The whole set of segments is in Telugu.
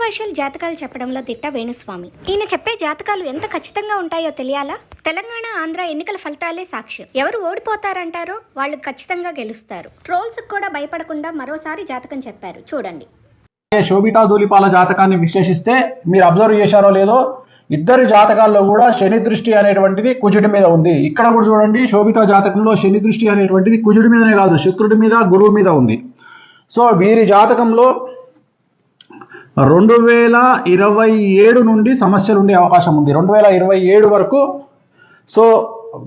కాంట్రవర్షియల్ జాతకాలు చెప్పడంలో దిట్ట వేణుస్వామి. ఈయన చెప్పే జాతకాలు ఎంత ఖచ్చితంగా ఉంటాయో తెలియాలా? తెలంగాణ ఆంధ్ర ఎన్నికల ఫలితాలే సాక్ష్యం. ఎవరు ఓడిపోతారంటారో వాళ్ళు ఖచ్చితంగా గెలుస్తారు. ట్రోల్స్ కూడా భయపడకుండా మరోసారి జాతకం చెప్పారు, చూడండి. శోభితా ధూళిపాల జాతకాన్ని విశ్లేషిస్తే మీరు అబ్జర్వ్ చేశారో లేదో, ఇద్దరి జాతకాల్లో కూడా శని దృష్టి అనేటువంటిది కుజుడి మీద ఉంది. ఇక్కడ కూడా చూడండి, శోభితా జాతకంలో శని దృష్టి అనేటువంటిది కుజుడి మీదనే కాదు, శుక్రుడి మీద, గురువు మీద ఉంది. సో వీరి జాతకంలో 2027 నుండి సమస్యలు ఉండే అవకాశం ఉంది. 2027 వరకు సో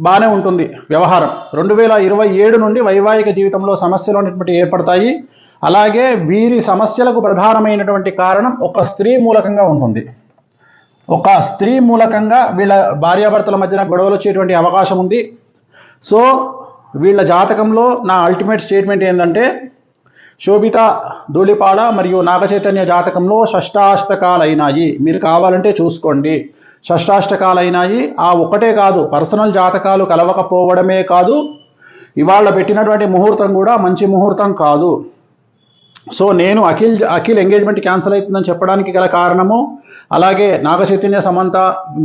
బాగానే ఉంటుంది వ్యవహారం. 2027 నుండి వైవాహిక జీవితంలో సమస్యలు అనేటువంటి ఏర్పడతాయి. అలాగే వీరి సమస్యలకు ప్రధానమైనటువంటి కారణం ఒక స్త్రీ మూలకంగా ఉంటుంది. ఒక స్త్రీ మూలకంగా వీళ్ళ భార్యాభర్తల మధ్యన గొడవలు వచ్చేటువంటి అవకాశం ఉంది. సో వీళ్ళ జాతకంలో నా అల్టిమేట్ స్టేట్మెంట్ ఏంటంటే, శోభిత ధూళిపాల మరియు నాగచైతన్య జాతకంలో షష్టాష్టకాలైనాయి. మీరు కావాలంటే చూసుకోండి, షష్టాష్టకాలైనాయి. ఆ ఒక్కటే కాదు, పర్సనల్ జాతకాలు కలవకపోవడమే కాదు, ఇవాళ పెట్టినటువంటి ముహూర్తం కూడా మంచి ముహూర్తం కాదు. సో నేను అఖిల్ ఎంగేజ్మెంట్ క్యాన్సిల్ అవుతుందని చెప్పడానికి గల కారణము, అలాగే నాగచైతన్య సమంత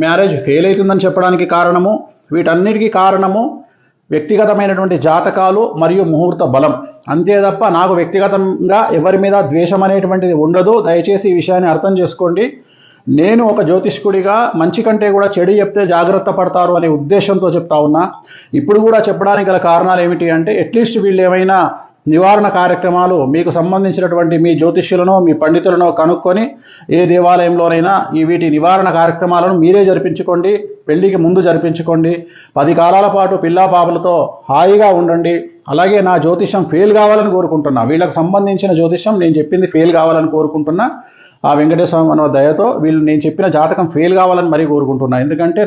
మ్యారేజ్ ఫెయిల్ అవుతుందని చెప్పడానికి కారణము, వీటన్నిటికీ కారణము వ్యక్తిగతమైనటువంటి జాతకాలు మరియు ముహూర్త బలం. అంతే తప్ప నాకు వ్యక్తిగతంగా ఎవరి మీద ద్వేషం అనేటువంటిది ఉండదు. దయచేసి ఈ విషయాన్ని అర్థం చేసుకోండి. నేను ఒక జ్యోతిష్కుడిగా మంచి కంటే కూడా చెడు చెప్తే జాగ్రత్త పడతారు అనే ఉద్దేశంతో చెప్తా ఉన్నా. ఇప్పుడు కూడా చెప్పడానికి గల కారణాలు ఏమిటి అంటే, అట్లీస్ట్ వీళ్ళు ఏమైనా నివారణ కార్యక్రమాలు మీకు సంబంధించినటువంటి మీ జ్యోతిష్యులను, మీ పండితులను కనుక్కొని ఏ దేవాలయంలోనైనా వీటి నివారణ కార్యక్రమాలను మీరే జరిపించుకోండి. పెళ్లికి ముందు జరిపించుకోండి. 10 కాలాల పాటు పిల్లా పాపలతో హాయిగా ఉండండి. అలాగే నా జ్యోతిష్యం ఫెయిల్ కావాలని కోరుకుంటున్నా. వీళ్ళకి సంబంధించిన జ్యోతిష్యం నేను చెప్పింది ఫెయిల్ కావాలని కోరుకుంటున్నా. ఆ వెంకటేశ్వర అన్న దయతో వీళ్ళు నేను చెప్పిన జాతకం ఫెయిల్ కావాలని మరీ కోరుకుంటున్నా. ఎందుకంటే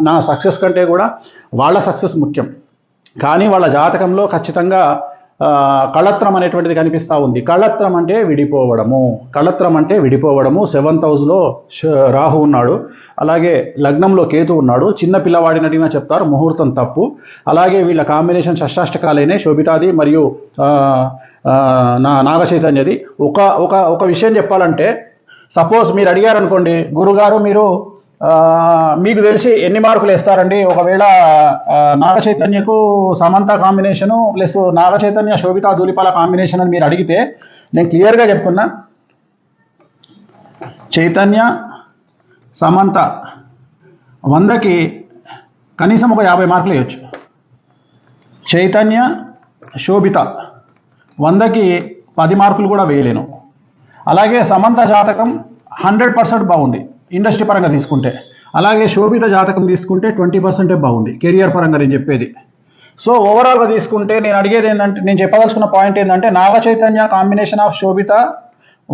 నా సక్సెస్ కంటే కూడా వాళ్ళ సక్సెస్ ముఖ్యం. కానీ వాళ్ళ జాతకంలో ఖచ్చితంగా కళత్రం అనేటువంటిది కనిపిస్తూ ఉంది. కళత్రం అంటే విడిపోవడము. కళత్రం అంటే విడిపోవడము. 7th హౌస్లో రాహు ఉన్నాడు, అలాగే లగ్నంలో కేతు ఉన్నాడు. చిన్న పిల్లవాడినట్టుగా చెప్తారు, ముహూర్తం తప్పు. అలాగే వీళ్ళ కాంబినేషన్ షష్టాష్టకాలైన శోభితాది మరియు నాగచైతన్యది. ఒక విషయం చెప్పాలంటే, సపోజ్ మీరు అడిగారు అనుకోండి, గురుగారు మీరు మీకు తెలిసి ఎన్ని మార్కులు వేస్తారండి ఒకవేళ నాగచైతన్యకు Samantha combination plus Naga Chaitanya Sobhita Dhulipala combination అని మీరు అడిగితే, నేను క్లియర్గా చెప్తున్నా, చైతన్య సమంత 100కి కనీసం ఒక 50 మార్కులు వేయచ్చు. చైతన్య శోభిత 100కి 10 మార్కులు కూడా వేయలేను. అలాగే సమంత జాతకం 100% బాగుంది ఇండస్ట్రీ పరంగా తీసుకుంటే. అలాగే శోభిత జాతకం తీసుకుంటే 20% బాగుంది కెరియర్ పరంగా నేను చెప్పేది. సో ఓవరాల్గా తీసుకుంటే నేను అడిగేది ఏంటంటే, నేను చెప్పదలుచుకున్న పాయింట్ ఏంటంటే, నాగచైతన్య కాంబినేషన్ ఆఫ్ శోభిత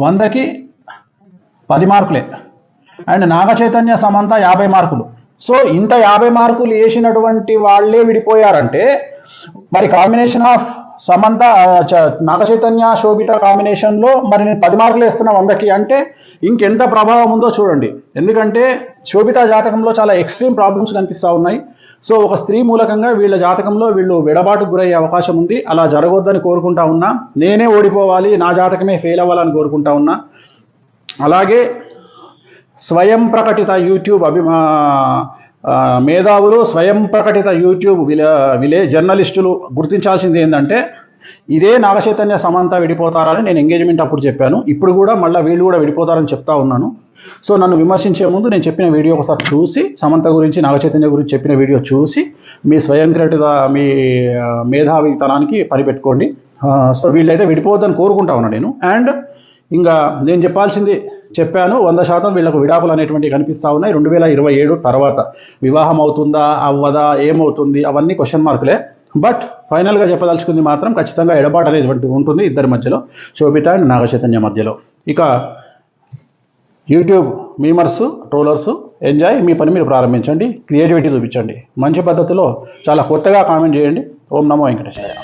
100కి 10 మార్కులే, అండ్ నాగచైతన్య సమంత 50 మార్కులు. సో ఇంత 50 మార్కులు వేసినటువంటి వాళ్ళే విడిపోయారంటే, మరి కాంబినేషన్ ఆఫ్ సమంత నాగచైతన్య శోభిత కాంబినేషన్లో మరి నేను 10 మార్కులు వేస్తున్నా 100కి అంటే ఇంకెంత ప్రభావం ఉందో చూడండి. ఎందుకంటే శోభిత జాతకంలో చాలా ఎక్స్ట్రీమ్ ప్రాబ్లమ్స్ కనిపిస్తూ ఉన్నాయి. సో ఒక స్త్రీ మూలకంగా వీళ్ళ జాతకంలో వీళ్ళు విడబాటుకు గురయ్యే అవకాశం ఉంది. అలా జరగొద్దని కోరుకుంటా ఉన్నా. నేనే ఓడిపోవాలి, నా జాతకమే ఫెయిల్ అవ్వాలని కోరుకుంటా ఉన్నా. అలాగే స్వయం ప్రకటిత యూట్యూబ్ మేధావులు, స్వయం ప్రకటిత యూట్యూబ్ జర్నలిస్టులు గుర్తించాల్సింది ఏంటంటే, ఇదే నాగచైతన్య సమంత విడిపోతారని నేను ఎంగేజ్మెంట్ అప్పుడు చెప్పాను. ఇప్పుడు కూడా మళ్ళీ వీళ్ళు కూడా విడిపోతారని చెప్తా ఉన్నాను. సో నన్ను విమర్శించే ముందు నేను చెప్పిన వీడియో ఒకసారి చూసి, సమంత గురించి నాగచైతన్య గురించి చెప్పిన వీడియో చూసి మీ స్వయంకృత మీ మేధావితనానికి పనిపెట్టుకోండి. సో వీళ్ళైతే విడిపోవద్దని కోరుకుంటా ఉన్నాను నేను. అండ్ ఇంకా నేను చెప్పాల్సింది చెప్పాను. 100% వీళ్ళకు విడాకులు అనేటువంటివి కనిపిస్తూ ఉన్నాయి. 2027 తర్వాత వివాహం అవుతుందా అవ్వదా ఏమవుతుంది అవన్నీ క్వశ్చన్ మార్కులే. బట్ ఫైనల్గా చెప్పదలుచుకుంది మాత్రం ఖచ్చితంగా ఎడబాటు అనేటువంటి ఉంటుంది ఇద్దరి మధ్యలో, శోభిత అండ్ నాగచైతన్య మధ్యలో. ఇక యూట్యూబ్ మీమర్స్, ట్రోలర్స్ ఎంజాయ్, మీ పని మీరు ప్రారంభించండి, క్రియేటివిటీ చూపించండి, మంచి పద్ధతిలో చాలా కొత్తగా కామెంట్ చేయండి. ఓం నమో వెంకటేశ్వర.